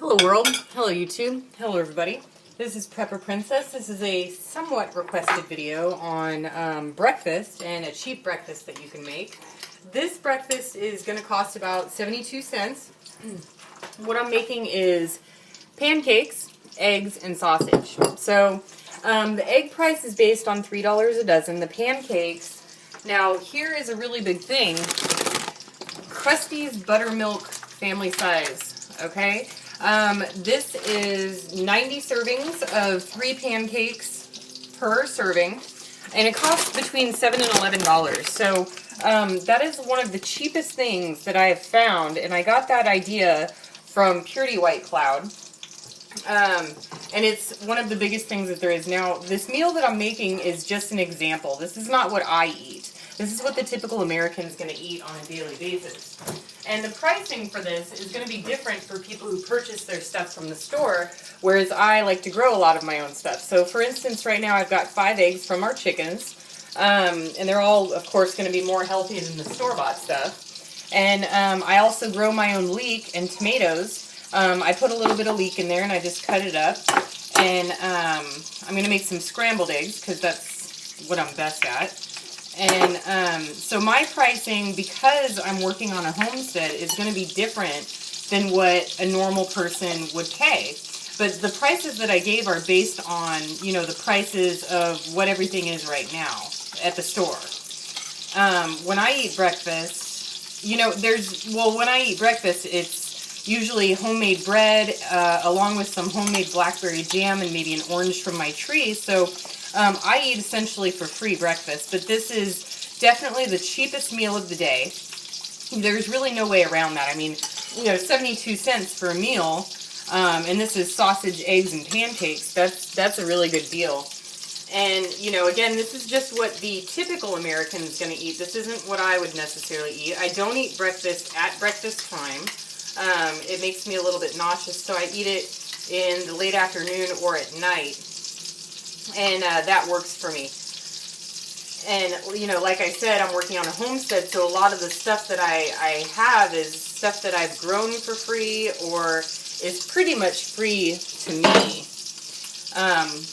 Hello world, hello YouTube, hello everybody. This is Prepper Princess. This is a somewhat requested video on breakfast and a cheap breakfast that you can make. This breakfast is going to cost about 72 cents. What I'm making is pancakes, eggs, and sausage. So the egg price is based on $3 a dozen. The pancakes, now here is a really big thing, Krusteaz Buttermilk family size, okay? This is 90 servings of 3 pancakes per serving, and it costs between $7 and $11. So that is one of the cheapest things that I have found, and I got that idea from Purity White Cloud. And it's one of the biggest things that there is. Now, this meal that I'm making is just an example. This is not what I eat. This is what the typical American is going to eat on a daily basis. And the pricing for this is going to be different for people who purchase their stuff from the store, whereas I like to grow a lot of my own stuff. So, for instance, right now I've got 5 eggs from our chickens, and they're all, of course, going to be more healthy than the store-bought stuff. And I also grow my own leek and tomatoes. I put a little bit of leek in there, and I just cut it up. And I'm going to make some scrambled eggs, because that's what I'm best at. And so my pricing, because I'm working on a homestead, is going to be different than what a normal person would pay. But the prices that I gave are based on, you know, the prices of what everything is right now at the store. When I eat breakfast, you know, when I eat breakfast, it's usually homemade bread, along with some homemade blackberry jam and maybe an orange from my tree. So I eat essentially for free breakfast, but this is definitely the cheapest meal of the day. There's really no way around that. I mean, you know, 72 cents for a meal, and this is sausage, eggs, and pancakes. That's a really good deal. And, you know, again, this is just what the typical American is going to eat. This isn't what I would necessarily eat. I don't eat breakfast at breakfast time. It makes me a little bit nauseous, so I eat it in the late afternoon or at night. And that works for me. And, you know, like I said, I'm working on a homestead, so a lot of the stuff that I have is stuff that I've grown for free or is pretty much free to me.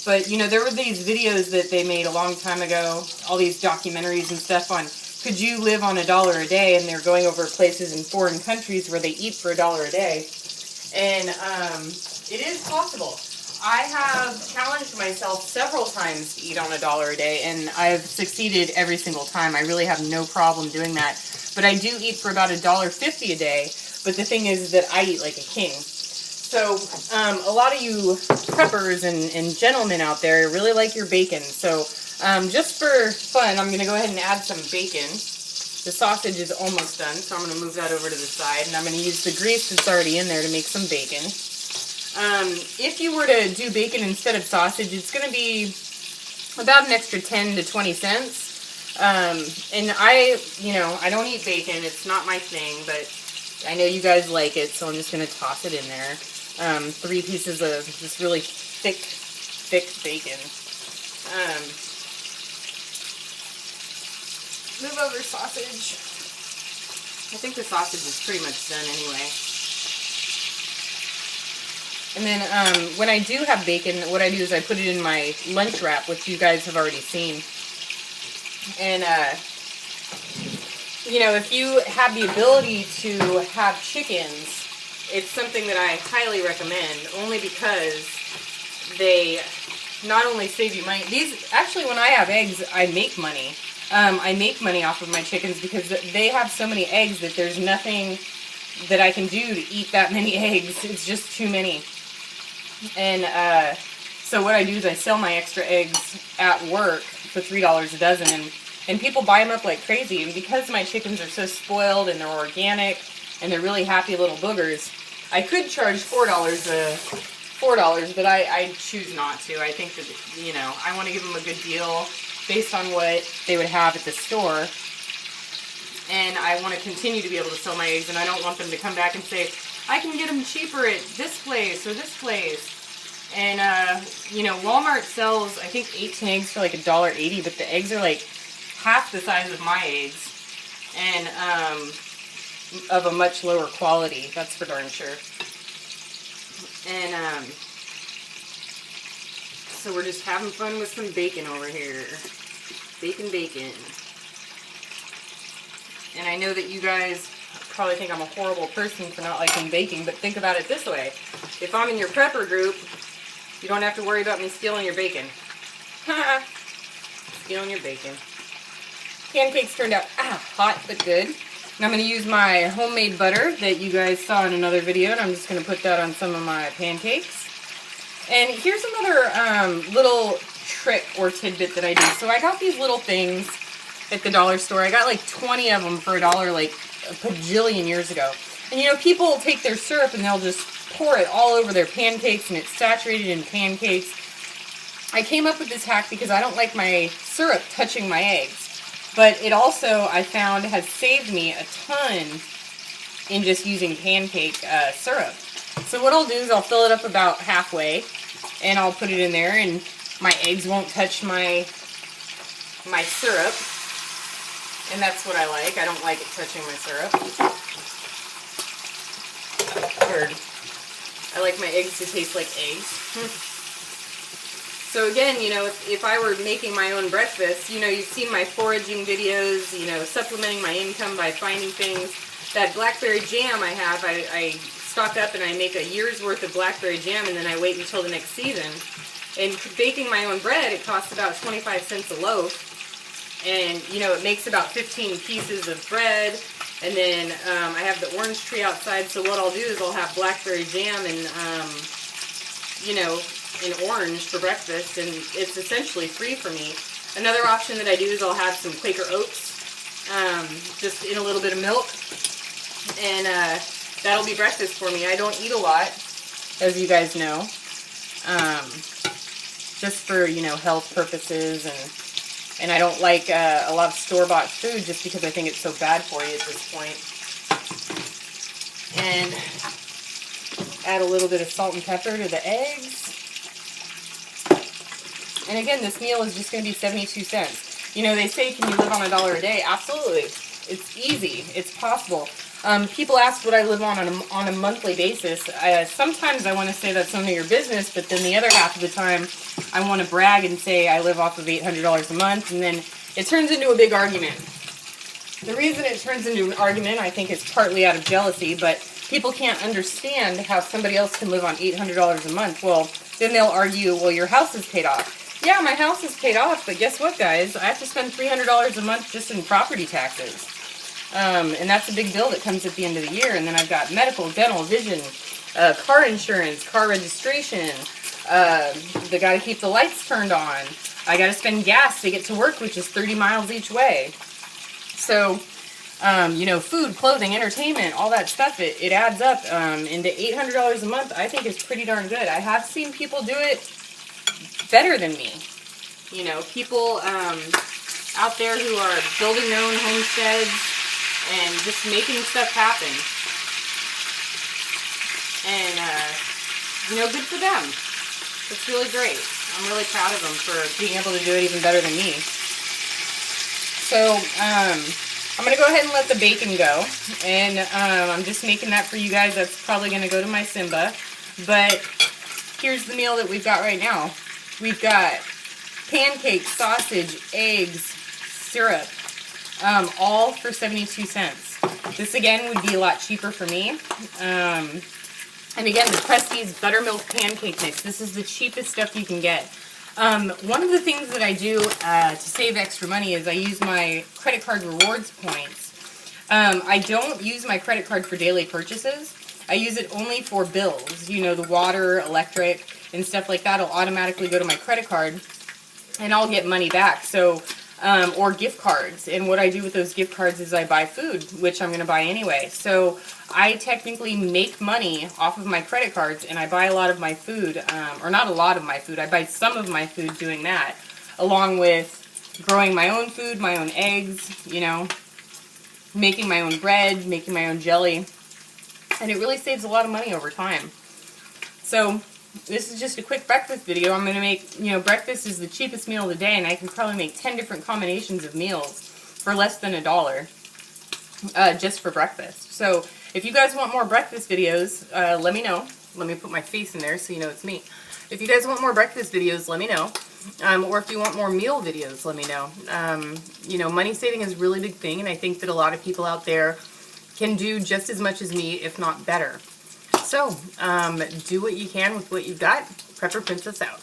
But, you know, there were these videos that they made a long time ago, all these documentaries and stuff on, could you live on $1 a day? And they're going over places in foreign countries where they eat for $1 a day. And it is possible. I have challenged myself several times to eat on $1 a day, and I've succeeded every single time. I really have no problem doing that. But I do eat for about $1.50 a day, but the thing is that I eat like a king. So a lot of you preppers and gentlemen out there really like your bacon. So just for fun, I'm going to go ahead and add some bacon. The sausage is almost done, so I'm going to move that over to the side, and I'm going to use the grease that's already in there to make some bacon. If you were to do bacon instead of sausage, it's going to be about an extra 10 to 20 cents. And I don't eat bacon. It's not my thing, but I know you guys like it, so I'm just going to toss it in there. 3 pieces of this really thick bacon. Move over sausage. I think the sausage is pretty much done anyway. And then when I do have bacon, what I do is I put it in my lunch wrap, which you guys have already seen. And, you know, if you have the ability to have chickens, it's something that I highly recommend, only because they not only save you money. Actually, when I have eggs, I make money. I make money off of my chickens because they have so many eggs that there's nothing that I can do to eat that many eggs. It's just too many. And so what I do is I sell my extra eggs at work for $3 a dozen, and people buy them up like crazy. And because my chickens are so spoiled and they're organic and they're really happy little boogers, I could charge $4, but I choose not to. I think that, you know, I want to give them a good deal based on what they would have at the store. And I want to continue to be able to sell my eggs, and I don't want them to come back and say, I can get them cheaper at this place or this place. And, you know, Walmart sells, I think, 18 eggs for like $1.80, but the eggs are like half the size of my eggs. And of a much lower quality, that's for darn sure. And so we're just having fun with some bacon over here. Bacon. And I know that you guys probably think I'm a horrible person for not liking baking, but think about it this way. If I'm in your prepper group, you don't have to worry about me stealing your bacon. Stealing your bacon. Pancakes turned out hot but good. And I'm going to use my homemade butter that you guys saw in another video, and I'm just going to put that on some of my pancakes. And here's another little trick or tidbit that I do. So I got these little things at the dollar store. I got like 20 of them for $1 like a bajillion years ago. And you know, people take their syrup and they'll just pour it all over their pancakes, and it's saturated in pancakes. I came up with this hack because I don't like my syrup touching my eggs. But it also, I found, has saved me a ton in just using pancake syrup. So what I'll do is I'll fill it up about halfway, and I'll put it in there, and my eggs won't touch my syrup. And that's what I like. I don't like it touching my syrup. Weird. I like my eggs to taste like eggs. So again, you know, if I were making my own breakfast, you know, you've seen my foraging videos, you know, supplementing my income by finding things. That blackberry jam I have, I stock up and I make a year's worth of blackberry jam, and then I wait until the next season. And baking my own bread, it costs about 25 cents a loaf. And, you know, it makes about 15 pieces of bread. And then I have the orange tree outside, so what I'll do is I'll have blackberry jam and, you know, an orange for breakfast, and it's essentially free for me. Another option that I do is I'll have some Quaker Oats, just in a little bit of milk, and that'll be breakfast for me. I don't eat a lot, as you guys know, just for, you know, health purposes, and I don't like a lot of store-bought food just because I think it's so bad for you at this point. And add a little bit of salt and pepper to the eggs. And again, this meal is just going to be 72 cents. You know, they say, can you live on $1 a day? Absolutely. It's easy. It's possible. People ask what I live on a monthly basis. Sometimes I want to say that's none of your business, but then the other half of the time, I want to brag and say I live off of $800 a month, and then it turns into a big argument. The reason it turns into an argument, I think, is partly out of jealousy, but people can't understand how somebody else can live on $800 a month. Well, then they'll argue, well, your house is paid off. Yeah, my house is paid off, but guess what, guys? I have to spend $300 a month just in property taxes. And that's a big bill that comes at the end of the year. And then I've got medical, dental, vision, car insurance, car registration. They got to keep the lights turned on. I got to spend gas to get to work, which is 30 miles each way. So, you know, food, clothing, entertainment, all that stuff, it adds up into $800 a month. I think is pretty darn good. I have seen people do it better than me. You know, people out there who are building their own homesteads and just making stuff happen. And, you know, good for them. It's really great. I'm really proud of them for being able to do it even better than me. So, I'm going to go ahead and let the bacon go. And I'm just making that for you guys. That's probably going to go to my Simba. But here's the meal that we've got right now. We've got pancakes, sausage, eggs, syrup, all for 72 cents. This, again, would be a lot cheaper for me. And again, the Prestige Buttermilk Pancake Mix. This is the cheapest stuff you can get. One of the things that I do to save extra money is I use my credit card rewards points. I don't use my credit card for daily purchases. I use it only for bills. You know, the water, electric, and stuff like that will automatically go to my credit card, and I'll get money back. So, or gift cards. And what I do with those gift cards is I buy food, which I'm going to buy anyway. So I technically make money off of my credit cards, and I buy a lot of my food, or not a lot of my food, I buy some of my food doing that, along with growing my own food, my own eggs, you know, making my own bread, making my own jelly, and it really saves a lot of money over time. So this is just a quick breakfast video. I'm going to make, you know, breakfast is the cheapest meal of the day, and I can probably make 10 different combinations of meals for less than $1 just for breakfast. So if you guys want more breakfast videos, let me know. let me put my face in there so you know it's me. If you guys want more breakfast videos, let me know. Or if you want more meal videos, let me know. You know, money saving is a really big thing, and I think that a lot of people out there can do just as much as me, if not better. So, do what you can with what you've got. Prepper Princess out.